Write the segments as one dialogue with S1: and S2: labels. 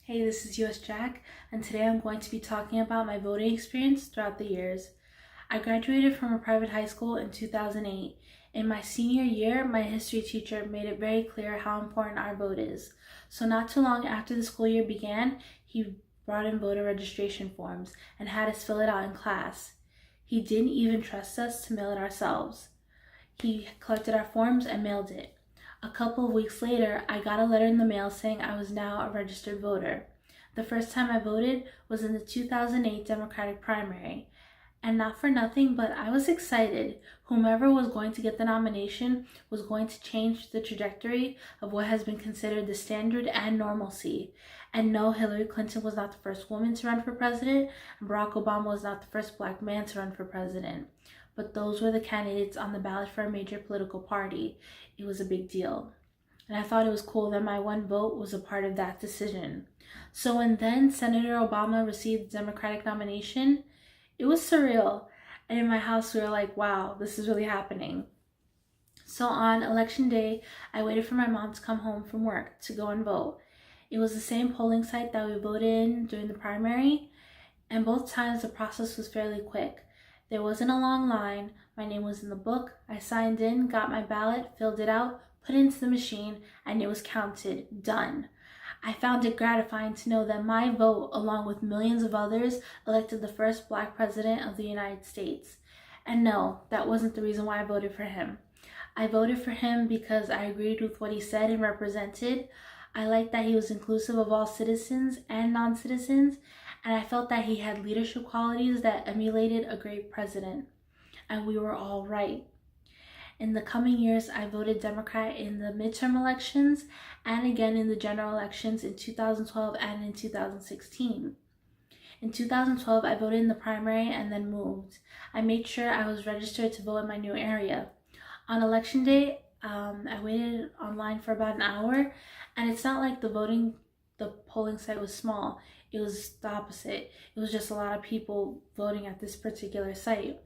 S1: Hey, this is US Jack, and today I'm going to be talking about my voting experience throughout the years. I graduated from a private high school in 2008. In my senior year, my history teacher made it very clear how important our vote is. So not too long after the school year began, he brought in voter registration forms and had us fill it out in class. He didn't even trust us to mail it ourselves. He collected our forms and mailed it. A couple of weeks later, I got a letter in the mail saying I was now a registered voter. The first time I voted was in the 2008 Democratic primary. And not for nothing, but I was excited. Whomever was going to get the nomination was going to change the trajectory of what has been considered the standard and normalcy. And no, Hillary Clinton was not the first woman to run for president, and Barack Obama was not the first black man to run for president. But those were the candidates on the ballot for a major political party. It was a big deal. And I thought it was cool that my one vote was a part of that decision. So when then Senator Obama received the Democratic nomination, it was surreal. And in my house, we were like, wow, this is really happening. So on election day, I waited for my mom to come home from work to go and vote. It was the same polling site that we voted in during the primary, and both times the process was fairly quick. There wasn't a long line. My name was in the book. I signed in, got my ballot, filled it out, put it into the machine, and it was counted. Done. I found it gratifying to know that my vote, along with millions of others, elected the first black president of the United States. And no, that wasn't the reason why I voted for him. I voted for him because I agreed with what he said and represented. I liked that he was inclusive of all citizens and non-citizens, and I felt that he had leadership qualities that emulated a great president. And we were all right. In the coming years, I voted Democrat in the midterm elections and again in the general elections in 2012 and in 2016. In 2012, I voted in the primary and then moved. I made sure I was registered to vote in my new area. On election day, I waited online for about an hour, and it's not like the polling site was small. It was the opposite. It was just a lot of people voting at this particular site.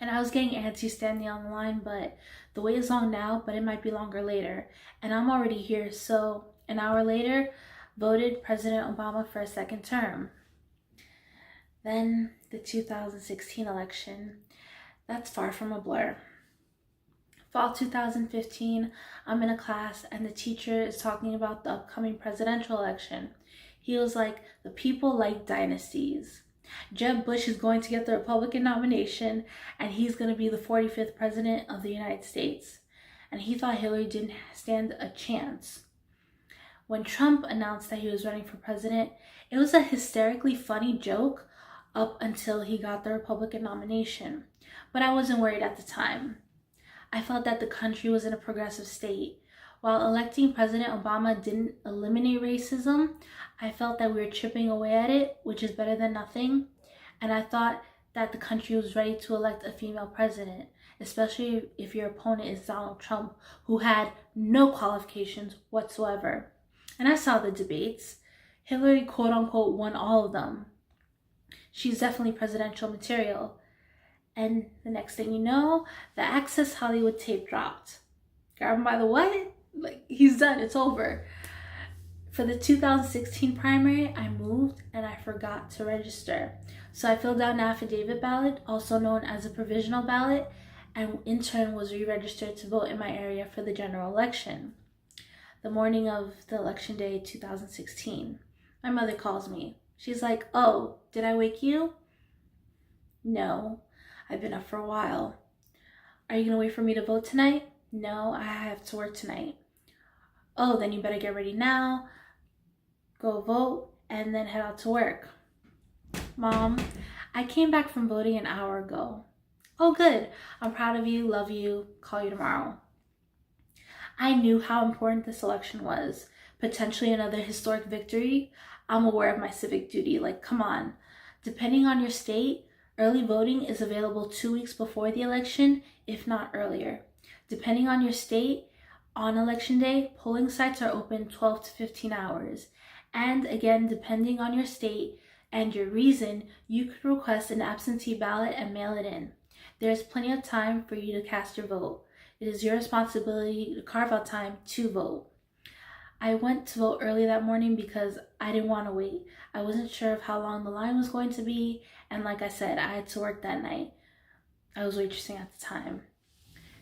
S1: And I was getting antsy standing on the line, but the wait is long now, but it might be longer later. And I'm already here, so an hour later, voted President Obama for a second term. Then the 2016 election. That's far from a blur. Fall 2015, I'm in a class and the teacher is talking about the upcoming presidential election. He was like, the people like dynasties. Jeb Bush is going to get the Republican nomination and he's going to be the 45th president of the United States. And he thought Hillary didn't stand a chance. When Trump announced that he was running for president, it was a hysterically funny joke up until he got the Republican nomination. But I wasn't worried at the time. I felt that the country was in a progressive state. While electing President Obama didn't eliminate racism, I felt that we were chipping away at it, which is better than nothing. And I thought that the country was ready to elect a female president, especially if your opponent is Donald Trump, who had no qualifications whatsoever. And I saw the debates. Hillary, quote unquote, won all of them. She's definitely presidential material. And the next thing you know, the Access Hollywood tape dropped. Grab him by the what? Like, he's done, it's over. For the 2016 primary, I moved and I forgot to register. So I filled out an affidavit ballot, also known as a provisional ballot, and in turn was re-registered to vote in my area for the general election. The morning of the election day 2016, my mother calls me. She's like, oh, did I wake you? No, I've been up for a while. Are you gonna wait for me to vote tonight? No, I have to work tonight. Oh, then you better get ready now, go vote, and then head out to work. Mom, I came back from voting an hour ago. Oh, good. I'm proud of you, love you, call you tomorrow. I knew how important this election was, potentially another historic victory. I'm aware of my civic duty, like, come on. Depending on your state, early voting is available 2 weeks before the election, if not earlier. Depending on your state, on election day, polling sites are open 12 to 15 hours. And again, depending on your state and your reason, you could request an absentee ballot and mail it in. There is plenty of time for you to cast your vote. It is your responsibility to carve out time to vote. I went to vote early that morning because I didn't want to wait. I wasn't sure of how long the line was going to be, and like I said, I had to work that night. I was waitressing at the time.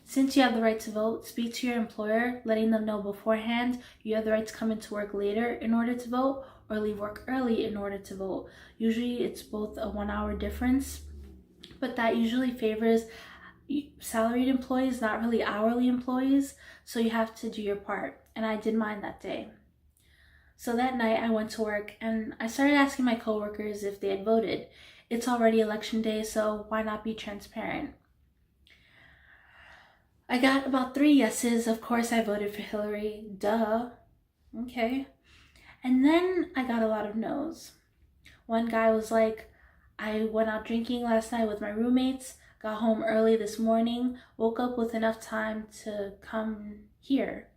S1: Since you have the right to vote, speak to your employer, letting them know beforehand you have the right to come into work later in order to vote or leave work early in order to vote. Usually it's both a 1 hour difference, but that usually favors salaried employees, not really hourly employees, so you have to do your part, and I did mine that day. So that night I went to work and I started asking my coworkers if they had voted. It's already election day, so why not be transparent? I got about 3 yeses. Of course I voted for Hillary. Duh. Okay. And then I got a lot of no's. One guy was like, I went out drinking last night with my roommates, got home early this morning, woke up with enough time to come here.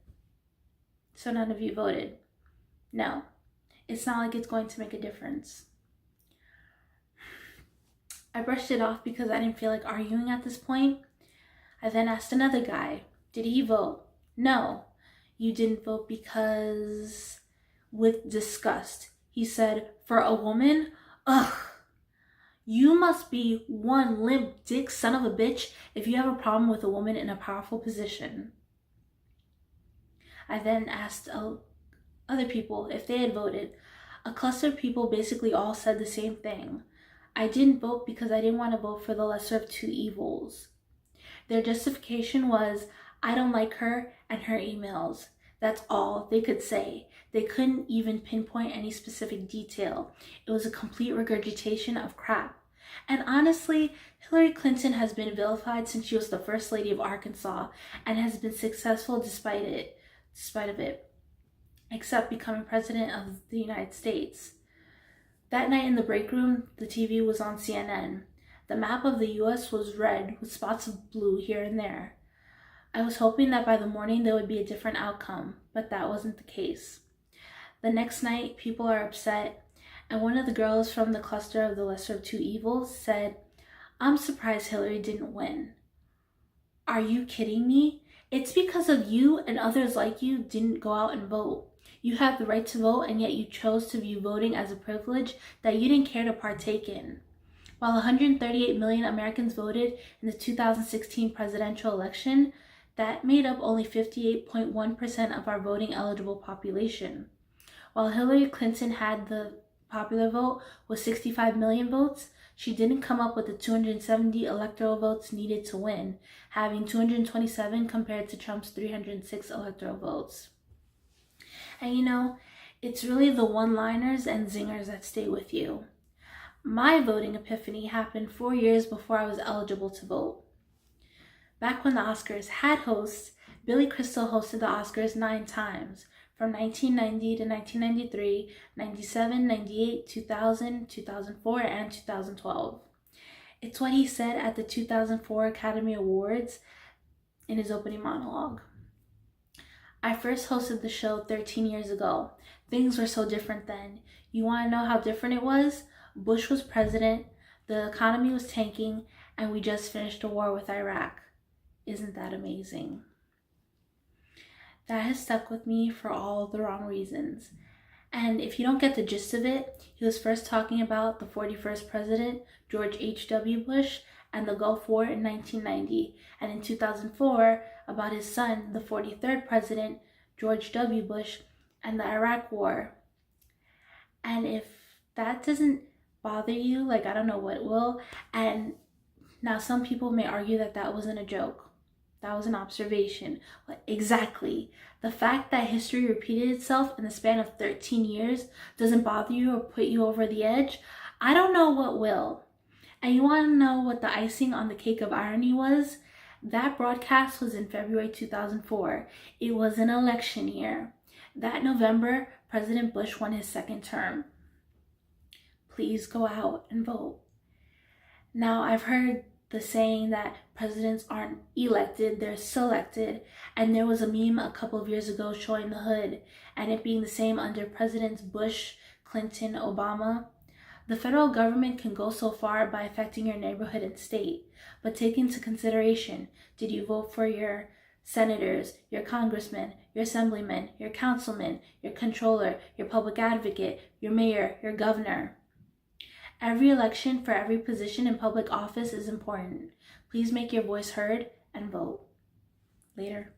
S1: So none of you voted. No, it's not like it's going to make a difference. I brushed it off because I didn't feel like arguing at this point. I then asked another guy, did he vote? No, you didn't vote because, with disgust, he said, for a woman? Ugh. You must be one limp dick son of a bitch if you have a problem with a woman in a powerful position. I then asked other people if they had voted. A cluster of people basically all said the same thing. I didn't vote because I didn't want to vote for the lesser of two evils. Their justification was, I don't like her and her emails. That's all they could say. They couldn't even pinpoint any specific detail. It was a complete regurgitation of crap. And honestly, Hillary Clinton has been vilified since she was the First Lady of Arkansas and has been successful despite of it, except becoming President of the United States. That night in the break room, the TV was on CNN. The map of the US was red with spots of blue here and there. I was hoping that by the morning there would be a different outcome, but that wasn't the case. The next night, people are upset, and one of the girls from the cluster of the lesser of two evils said, I'm surprised Hillary didn't win. Are you kidding me? It's because of you and others like you didn't go out and vote. You have the right to vote, and yet you chose to view voting as a privilege that you didn't care to partake in. While 138 million Americans voted in the 2016 presidential election, that made up only 58.1% of our voting eligible population. While Hillary Clinton had the popular vote with 65 million votes, she didn't come up with the 270 electoral votes needed to win, having 227 compared to Trump's 306 electoral votes. And you know, it's really the one-liners and zingers that stay with you. My voting epiphany happened 4 years before I was eligible to vote. Back when the Oscars had hosts, Billy Crystal hosted the Oscars 9 times, from 1990 to 1993, 97, 98, 2000, 2004, and 2012. It's what he said at the 2004 Academy Awards in his opening monologue. I first hosted the show 13 years ago. Things were so different then. You want to know how different it was? Bush was president, the economy was tanking, and we just finished a war with Iraq. Isn't that amazing? That has stuck with me for all the wrong reasons. And if you don't get the gist of it, he was first talking about the 41st president, George H.W. Bush, and the Gulf War in 1990, and in 2004 about his son, the 43rd president, George W. Bush, and the Iraq War. And if that doesn't bother you, like, I don't know what will. And now some people may argue that that wasn't a joke. That was an observation. But exactly. The fact that history repeated itself in the span of 13 years doesn't bother you or put you over the edge, I don't know what will. And you want to know what the icing on the cake of irony was? That broadcast was in February 2004. It was an election year. That November, President Bush won his second term. Please go out and vote. Now, I've heard the saying that presidents aren't elected, they're selected, and there was a meme a couple of years ago showing the hood, and it being the same under Presidents Bush, Clinton, Obama. The federal government can go so far by affecting your neighborhood and state, but take into consideration, did you vote for your senators, your congressmen, your assemblymen, your councilmen, your controller, your public advocate, your mayor, your governor. Every election for every position in public office is important. Please make your voice heard and vote. Later.